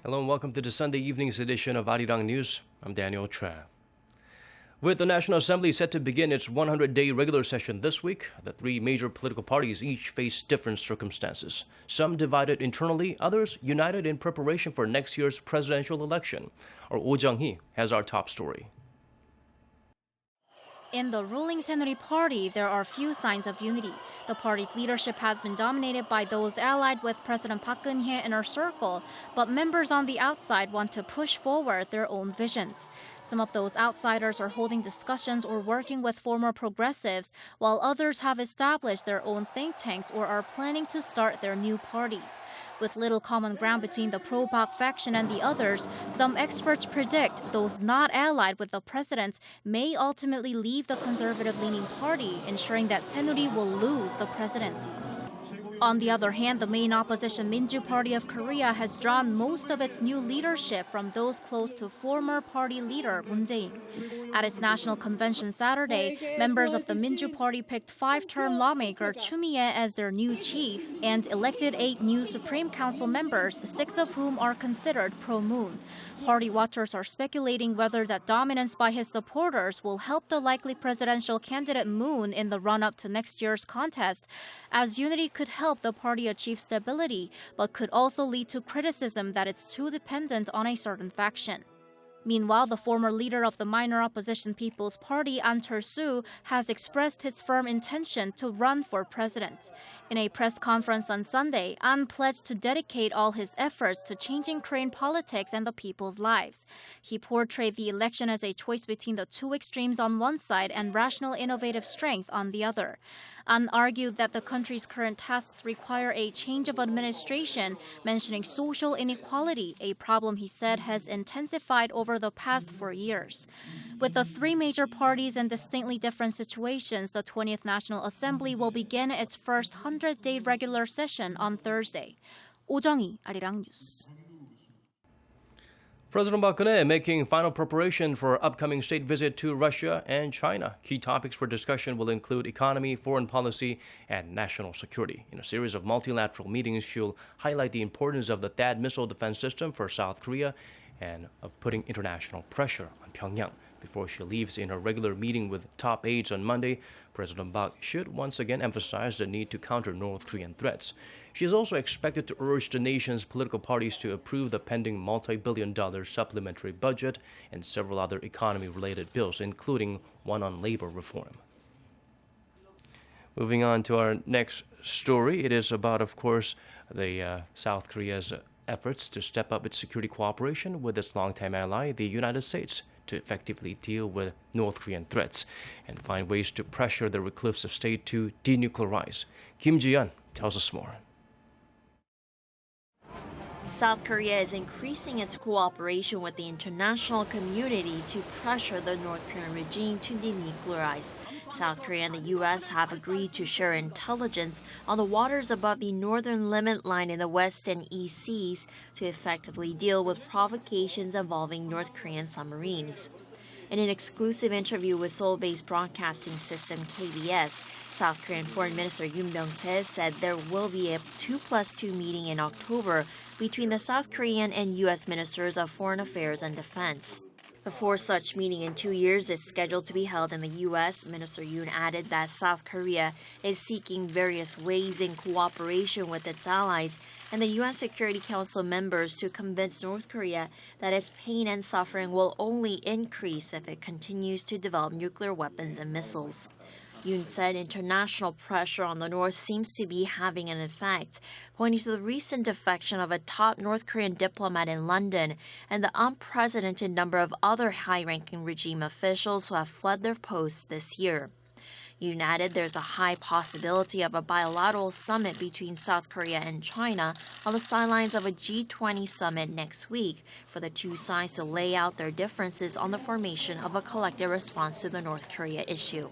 Hello and welcome to the Sunday evening's edition of Arirang News. I'm Daniel Tran. With the National Assembly set to begin its 100-day regular session this week, the three major political parties each face different circumstances. Some divided internally, others united in preparation for next year's presidential election. Our Oh Jung-hee has our top story. In the ruling Saenuri Party, there are few signs of unity. The party's leadership has been dominated by those allied with President Park Geun-hye inner circle, but members on the outside want to push forward their own visions. Some of those outsiders are holding discussions or working with former progressives, while others have established their own think tanks or are planning to start their new parties. With little common ground between the pro-Park faction and the others, some experts predict those not allied with the president may ultimately leave the conservative-leaning party, ensuring that Saenuri will lose the presidency. On the other hand, the main opposition Minju Party of Korea has drawn most of its new leadership from those close to former party leader Moon Jae-in. At its national convention Saturday, members of the Minju Party picked five-term lawmaker Choo Mi-ae as their new chief and elected 8 new Supreme Council members, 6 of whom are considered pro-Moon. Party watchers are speculating whether that dominance by his supporters will help the likely presidential candidate Moon in the run-up to next year's contest, as unity could help the party achieve stability, but could also lead to criticism that it's too dependent on a certain faction. Meanwhile, the former leader of the minor opposition People's Party, An Cheol-soo, has expressed his firm intention to run for president. In a press conference on Sunday, An pledged to dedicate all his efforts to changing Korean politics and the people's lives. He portrayed the election as a choice between the two extremes on one side and rational innovative strength on the other. An argued that the country's current tasks require a change of administration, mentioning social inequality, a problem he said has intensified over the past 4 years. With the three major parties in distinctly different situations, the 20th National Assembly will begin its first 100-day regular session on Thursday. Oh Jung-hee, Arirang News. President Park Geun-hye making final preparation for upcoming state visit to Russia and China. Key topics for discussion will include economy, foreign policy, and national security. In a series of multilateral meetings, she'll highlight the importance of the THAAD missile defense system for South Korea and of putting international pressure on Pyongyang. Before she leaves in her regular meeting with top aides on Monday, President Park should once again emphasize the need to counter North Korean threats. She is also expected to urge the nation's political parties to approve the pending multi-billion-dollar supplementary budget and several other economy-related bills, including one on labor reform. Moving on to our next story, it is about, of course, the South Korea's efforts to step up its security cooperation with its longtime ally, the United States, to effectively deal with North Korean threats and find ways to pressure the recluse of state to denuclearize. Kim Ji-yeon tells us more. South Korea is increasing its cooperation with the international community to pressure the North Korean regime to denuclearize. South Korea and the U.S. have agreed to share intelligence on the waters above the northern limit line in the West and East Seas to effectively deal with provocations involving North Korean submarines. In an exclusive interview with Seoul-based broadcasting system KBS, South Korean Foreign Minister Yoon Byung-se said there will be a 2+2 meeting in October between the South Korean and U.S. Ministers of Foreign Affairs and Defense. The fourth such meeting in 2 years is scheduled to be held in the U.S. Minister Yoon added that South Korea is seeking various ways in cooperation with its allies and the UN Security Council members to convince North Korea that its pain and suffering will only increase if it continues to develop nuclear weapons and missiles. Yoon said international pressure on the North seems to be having an effect, pointing to the recent defection of a top North Korean diplomat in London and the unprecedented number of other high-ranking regime officials who have fled their posts this year. Yoon added there's a high possibility of a bilateral summit between South Korea and China on the sidelines of a G20 summit next week for the two sides to lay out their differences on the formation of a collective response to the North Korea issue.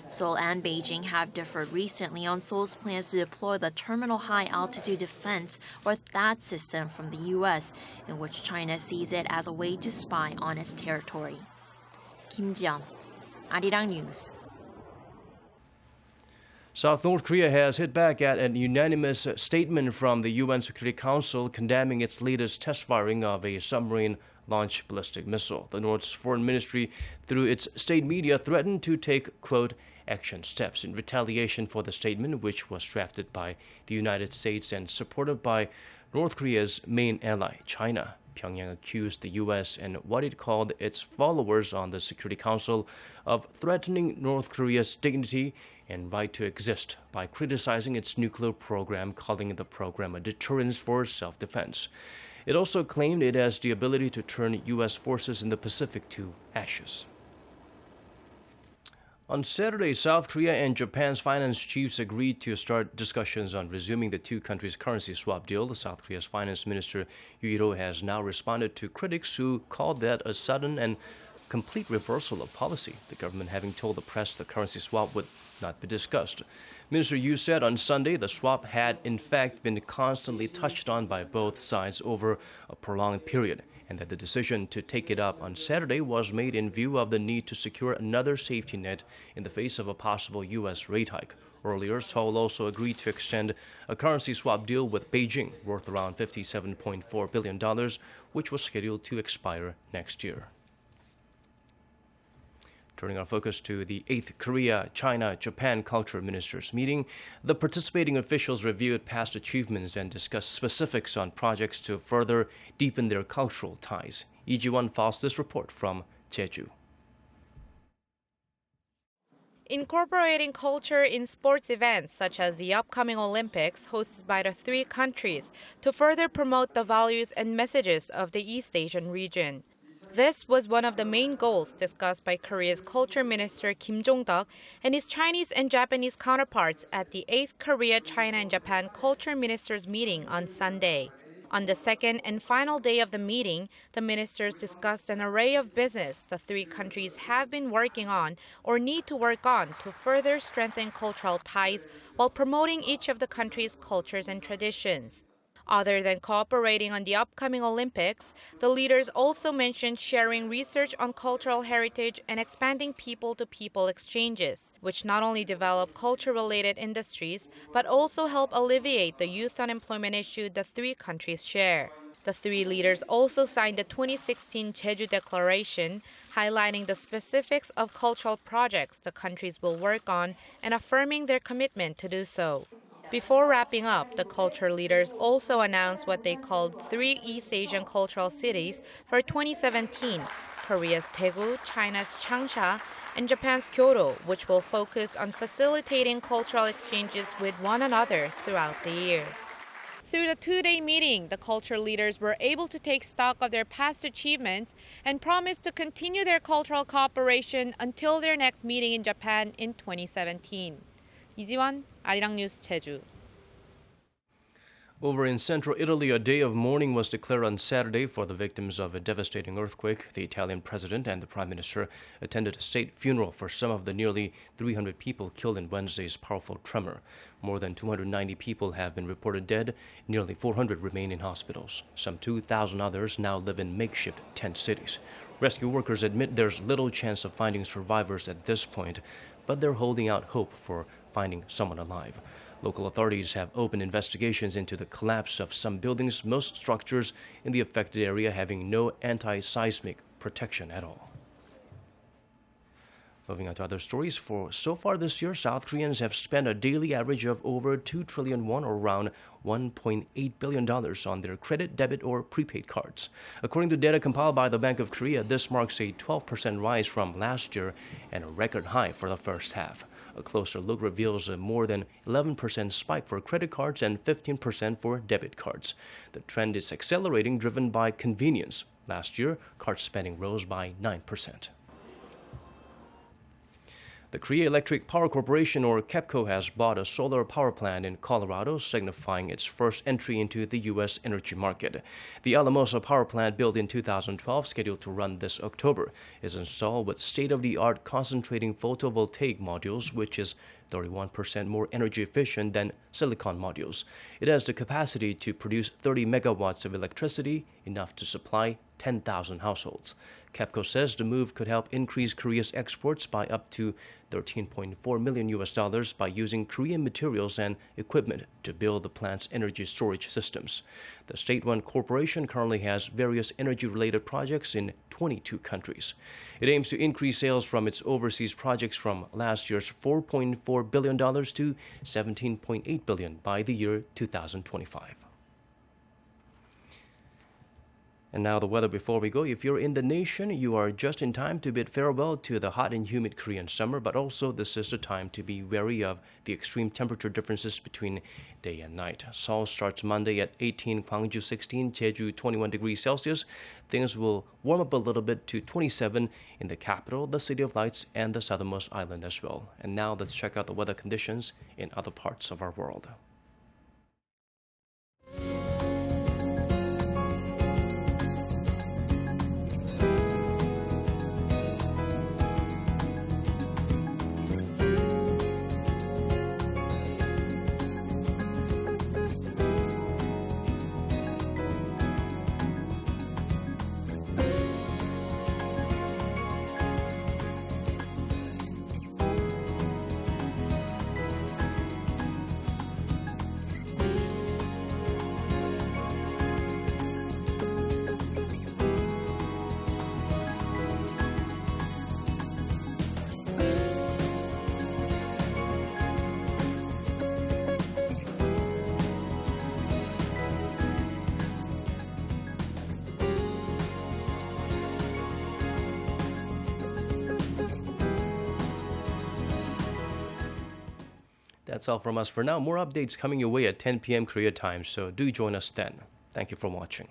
Seoul and Beijing have differed recently on Seoul's plans to deploy the Terminal High Altitude Defense or THAAD system from the U.S., in which China sees it as a way to spy on its territory. Kim Ji-yeon, Arirang News. North Korea has hit back at a unanimous statement from the UN Security Council condemning its latest test firing of a submarine-launched ballistic missile. The North's foreign ministry, through its state media, threatened to take, quote, action steps in retaliation for the statement, which was drafted by the United States and supported by North Korea's main ally, China. Pyongyang accused the U.S. and what it called its followers on the Security Council of threatening North Korea's dignity and right to exist by criticizing its nuclear program, calling the program a deterrence for self-defense. It also claimed it has the ability to turn U.S. forces in the Pacific to ashes. On Saturday, South Korea and Japan's finance chiefs agreed to start discussions on resuming the two countries' currency swap deal. South Korea's finance minister Yoo has now responded to critics who called that a sudden and complete reversal of policy, the government having told the press the currency swap would not be discussed. Minister Yoo said on Sunday the swap had in fact been constantly touched on by both sides over a prolonged period, and that the decision to take it up on Saturday was made in view of the need to secure another safety net in the face of a possible U.S. rate hike. Earlier, Seoul also agreed to extend a currency swap deal with Beijing worth around $57.4 billion, which was scheduled to expire next year. Turning our focus to the 8th Korea-China-Japan Culture Ministers meeting, the participating officials reviewed past achievements and discussed specifics on projects to further deepen their cultural ties. Lee Ji-won files this report from Jeju. Incorporating culture in sports events such as the upcoming Olympics hosted by the three countries to further promote the values and messages of the East Asian region. This was one of the main goals discussed by Korea's Culture Minister Kim Jong-duk and his Chinese and Japanese counterparts at the 8th Korea, China, and Japan Culture Ministers meeting on Sunday. On the second and final day of the meeting, the ministers discussed an array of business the three countries have been working on or need to work on to further strengthen cultural ties while promoting each of the countries' cultures and traditions. Other than cooperating on the upcoming Olympics, the leaders also mentioned sharing research on cultural heritage and expanding people-to-people exchanges, which not only develop culture-related industries, but also help alleviate the youth unemployment issue the three countries share. The three leaders also signed the 2016 Jeju Declaration, highlighting the specifics of cultural projects the countries will work on and affirming their commitment to do so. Before wrapping up, the culture leaders also announced what they called 3 East Asian cultural cities for 2017, Korea's Daegu, China's Changsha, and Japan's Kyoto, which will focus on facilitating cultural exchanges with one another throughout the year. Through the 2-day meeting, the culture leaders were able to take stock of their past achievements and promised to continue their cultural cooperation until their next meeting in Japan in 2017. 이지원, 아리랑 뉴스 제주. Over in central Italy, a day of mourning was declared on Saturday for the victims of a devastating earthquake. The Italian president and the prime minister attended a state funeral for some of the nearly 300 people killed in Wednesday's powerful tremor. More than 290 people have been reported dead. Nearly 400 remain in hospitals. Some 2,000 others now live in makeshift tent cities. Rescue workers admit there's little chance of finding survivors at this point, but they're holding out hope for finding someone alive. Local authorities have opened investigations into the collapse of some buildings, most structures in the affected area having no anti-seismic protection at all. Moving on to other stories, so far this year, South Koreans have spent a daily average of over 2 trillion won, or around $1.8 billion, on their credit, debit, or prepaid cards. According to data compiled by the Bank of Korea, this marks a 12% rise from last year and a record high for the first half. A closer look reveals a more than 11% spike for credit cards and 15% for debit cards. The trend is accelerating, driven by convenience. Last year, card spending rose by 9%. The Korea Electric Power Corporation, or Kepco, has bought a solar power plant in Colorado, signifying its first entry into the U.S. energy market. The Alamosa power plant, built in 2012, scheduled to run this October, is installed with state-of-the-art concentrating photovoltaic modules, which is 31% more energy efficient than silicon modules. It has the capacity to produce 30 megawatts of electricity, enough to supply 10,000 households. Kepco says the move could help increase Korea's exports by up to $13.4 million by using Korean materials and equipment to build the plant's energy storage systems. The state-run corporation currently has various energy-related projects in 22 countries. It aims to increase sales from its overseas projects from last year's $4.4 billion to $17.8 billion by the year 2025. And now the weather before we go. If you're in the nation, you are just in time to bid farewell to the hot and humid Korean summer, but also this is the time to be wary of the extreme temperature differences between day and night. Seoul starts Monday at 18, Gwangju 16, Jeju 21 degrees Celsius. Things will warm up a little bit to 27 in the capital, the City of Lights, and the southernmost island as well. And now let's check out the weather conditions in other parts of our world. That's all from us for now. More updates coming your way at 10 p.m. Korea time, so do join us then. Thank you for watching.